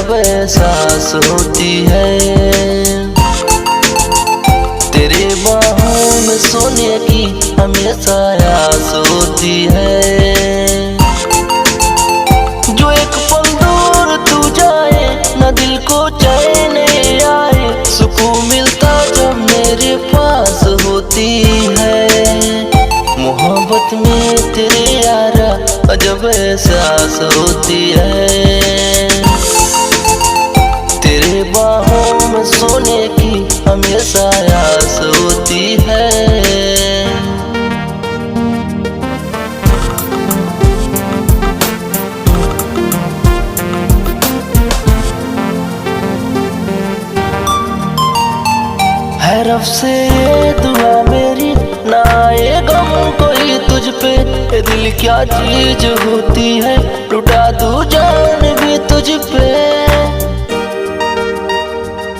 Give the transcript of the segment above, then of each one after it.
अजब एहसास होती है। तेरे बाहों में सोने की हमेशा आस होती है। जो एक पल दूर तू जाए न दिल को चैन आए, सुकून मिलता जब मेरे पास होती है। मोहब्बत में तेरे यारा अजब एहसास होती है। तेरे बाहों में सोने की हमेशा आस होती है। है रब से ये दुआ मेरी, ना आए गम कोई तुझ पे। ये दिल क्या चीज होती है, लुटा दूं जान भी तुझ पे।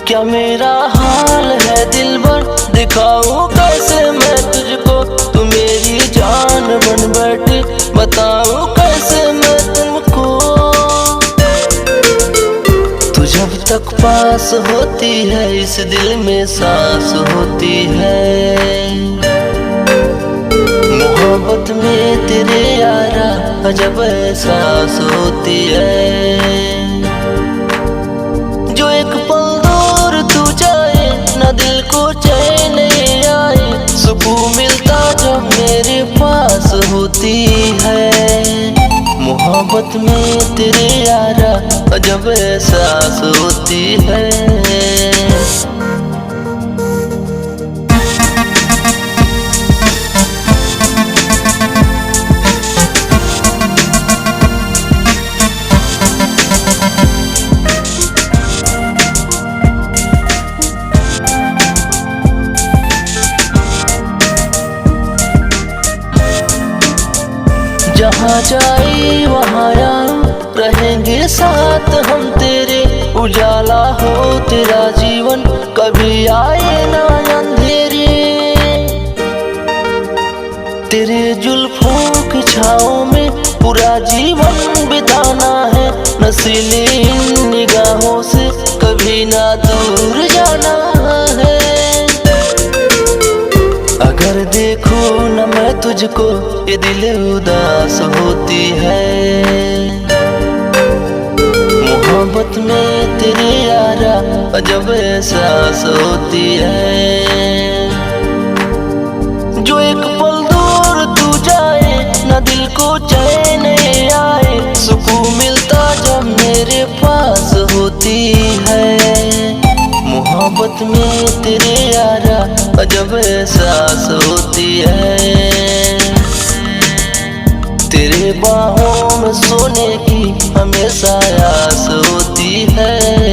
क्या मेरा हाल है दिलबर, दिखाऊं कैसे मैं तुझको। तू मेरी जान बन बैठी, बताऊं कैसे मैं तुमको। तू जब तक पास होती है इस दिल में सांस होती है। मोहब्बत में तेरे यारा अजब एहसास होती है। जो एक पल दूर तू जाए न दिल को चैन आए, सुकून मिलता जब मेरे पास होती है। मोहब्बत में तेरे यारा अजब एहसास होती है। जहाँ जाए वहाँ आऊं, रहेंगे साथ हम तेरे। उजाला हो तेरा जीवन, कभी आए ना अंधेरे। तेरे जुल्फों की छाँव में पूरा जीवन बिताना है। नशीली इन निगाहों से कभी ना दूर जाना है। अगर देखूं न मैं तुझको ये दिल उदास होती है। मोहब्बत में तेरे यारा अजब एहसास होती है। जो एक पल दूर तू जाए न दिल को चैन आए, सुकून मिलता जब मेरे पास होती है। मोहब्बत में तेरे यारा अजब एहसास होती है। तेरे बाहों में सोने की हमेशा आस होती है।